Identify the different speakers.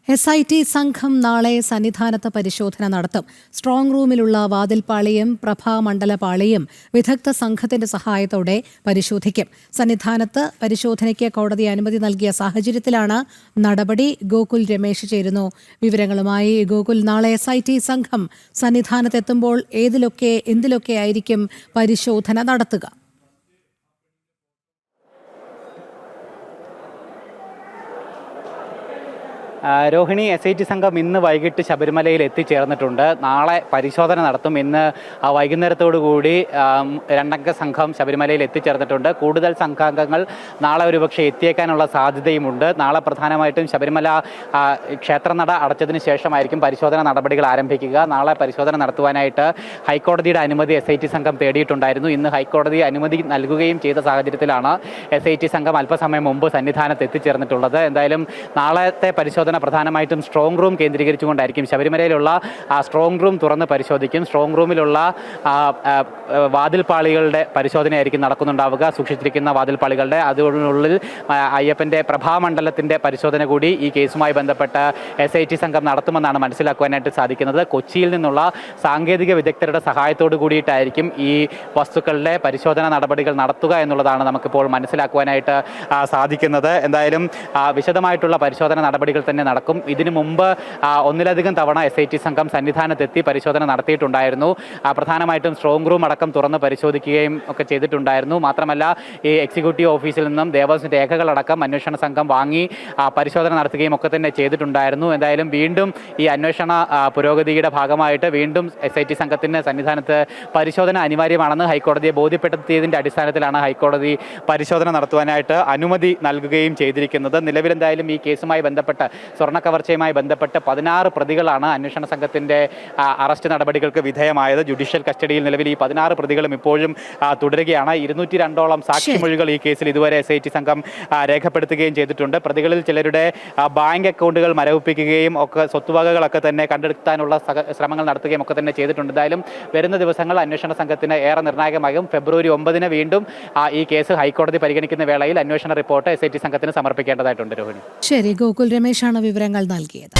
Speaker 1: SIT സംഘം നാളെ സന്നിധാനത്ത് പരിശോധന നടത്തും. സ്ട്രോങ് റൂമിലുള്ള വാതിൽപ്പാളിയും പ്രഭാമണ്ഡലപാളിയും വിദഗ്ധ സംഘത്തിന്റെ സഹായത്തോടെ പരിശോധിക്കും. സന്നിധാനത്ത് പരിശോധനയ്ക്ക് കോടതി അനുമതി നൽകിയ സാഹചര്യത്തിലാണ് നടപടി. ഗോകുൽ രമേശ് ചേരുന്നു വിവരങ്ങളുമായി. ഗോകുൽ, നാളെ SIT സംഘം സന്നിധാനത്തെത്തുമ്പോൾ എന്തിലൊക്കെയായിരിക്കും പരിശോധന നടത്തുക?
Speaker 2: രോഹിണി, SIT സംഘം ഇന്ന് വൈകിട്ട് ശബരിമലയിൽ എത്തിച്ചേർന്നിട്ടുണ്ട്. നാളെ പരിശോധന നടത്തും. ഇന്ന് വൈകുന്നേരത്തോടുകൂടി രണ്ടംഗ സംഘം ശബരിമലയിൽ എത്തിച്ചേർന്നിട്ടുണ്ട്. കൂടുതൽ സംഘാംഗങ്ങൾ നാളെ ഒരുപക്ഷെ എത്തിയേക്കാനുള്ള സാധ്യതയുമുണ്ട്. നാളെ പ്രധാനമായിട്ടും ശബരിമല ക്ഷേത്രനട അടച്ചതിന് ശേഷമായിരിക്കും പരിശോധന നടപടികൾ ആരംഭിക്കുക. നാളെ പരിശോധന നടത്തുവാനായിട്ട് ഹൈക്കോടതിയുടെ അനുമതി SIT സംഘം തേടിയിട്ടുണ്ടായിരുന്നു. ഇന്ന് ഹൈക്കോടതി അനുമതി നൽകുകയും ചെയ്ത സാഹചര്യത്തിലാണ് SIT സംഘം അല്പസമയം മുമ്പ് സന്നിധാനത്ത് എത്തിച്ചേർന്നിട്ടുള്ളത്. എന്തായാലും നാളത്തെ പരിശോധന പ്രധാനമായിട്ടും സ്ട്രോങ് റൂം കേന്ദ്രീകരിച്ചുകൊണ്ടായിരിക്കും. ശബരിമലയിലുള്ള സ്ട്രോങ് റൂം തുറന്ന് പരിശോധിക്കും. സ്ട്രോങ് റൂമിലുള്ള വാതിൽപ്പാളികളുടെ പരിശോധനയായിരിക്കും നടക്കുന്നുണ്ടാവുക. സൂക്ഷിച്ചിരിക്കുന്ന വാതിൽപ്പാളികളുടെ അതിനുള്ളിൽ അയ്യപ്പൻ്റെ പ്രഭാമണ്ഡലത്തിൻ്റെ പരിശോധന കൂടി ഈ കേസുമായി ബന്ധപ്പെട്ട് SIT സംഘം നടത്തുമെന്നാണ് മനസ്സിലാക്കുവാനായിട്ട് സാധിക്കുന്നത്. കൊച്ചിയിൽ നിന്നുള്ള സാങ്കേതിക വിദഗ്ധരുടെ സഹായത്തോടു കൂടിയിട്ടായിരിക്കും ഈ വസ്തുക്കളുടെ പരിശോധന നടപടികൾ നടത്തുക എന്നുള്ളതാണ് നമുക്കിപ്പോൾ മനസ്സിലാക്കുവാനായിട്ട് സാധിക്കുന്നത്. എന്തായാലും വിശദമായിട്ടുള്ള പരിശോധന നടപടികൾ തന്നെ നടക്കും. ഇതിനു മുമ്പ് ഒന്നിലധികം തവണ SIT സംഘം സന്നിധാനത്തെത്തി പരിശോധന നടത്തിയിട്ടുണ്ടായിരുന്നു. പ്രധാനമായിട്ടും സ്ട്രോങ് റൂം അടക്കം തുറന്ന് പരിശോധിക്കുകയും ഒക്കെ ചെയ്തിട്ടുണ്ടായിരുന്നു. മാത്രമല്ല ഈ എക്സിക്യൂട്ടീവ് ഓഫീസിൽ നിന്നും ദേവസ്വം രേഖകളടക്കം അന്വേഷണ സംഘം വാങ്ങി പരിശോധന നടത്തുകയും ഒക്കെ തന്നെ ചെയ്തിട്ടുണ്ടായിരുന്നു. എന്തായാലും വീണ്ടും ഈ അന്വേഷണ പുരോഗതിയുടെ ഭാഗമായിട്ട് വീണ്ടും SIT സംഘത്തിന് സന്നിധാനത്ത് പരിശോധന അനിവാര്യമാണെന്ന് ഹൈക്കോടതിയെ ബോധ്യപ്പെടുത്തിയതിൻ്റെ അടിസ്ഥാനത്തിലാണ് ഹൈക്കോടതി പരിശോധന നടത്തുവാനായിട്ട് അനുമതി നൽകുകയും ചെയ്തിരിക്കുന്നത്. നിലവിലെന്തായാലും ഈ കേസുമായി ബന്ധപ്പെട്ട് സ്വർണ്ണക്കവർച്ചയുമായി ബന്ധപ്പെട്ട് 16 പ്രതികളാണ് അന്വേഷണ സംഘത്തിൻ്റെ അറസ്റ്റ് നടപടികൾക്ക് വിധേയമായത്. ജുഡീഷ്യൽ കസ്റ്റഡിയിൽ നിലവിൽ ഈ 16 പ്രതികളും ഇപ്പോഴും തുടരുകയാണ്. 202ഓളം സാക്ഷിമൊഴികൾ ഈ കേസിൽ ഇതുവരെ SIT സംഘം രേഖപ്പെടുത്തുകയും ചെയ്തിട്ടുണ്ട്. പ്രതികളിൽ ചിലരുടെ ബാങ്ക് അക്കൗണ്ടുകൾ മരവിപ്പിക്കുകയും ഒക്കെ സ്വത്തുവകകളൊക്കെ തന്നെ കണ്ടെടുക്കാനുള്ള ശ്രമങ്ങൾ നടത്തുകയും ഒക്കെ തന്നെ ചെയ്തിട്ടുണ്ട്. എന്തായാലും വരുന്ന ദിവസങ്ങൾ അന്വേഷണ സംഘത്തിന് ഏറെ നിർണായകമാകും. ഫെബ്രുവരി 9 വീണ്ടും ഈ കേസ് ഹൈക്കോടതി പരിഗണിക്കുന്ന വേളയിൽ അന്വേഷണ റിപ്പോർട്ട് SIT സംഘത്തിന് സമർപ്പിക്കേണ്ടതായിട്ടുണ്ട്. രോഹിണി,
Speaker 1: ശരി. ഗോകുൽ രമേശാണ് വിവരങ്ങൾ നൽകിയത്.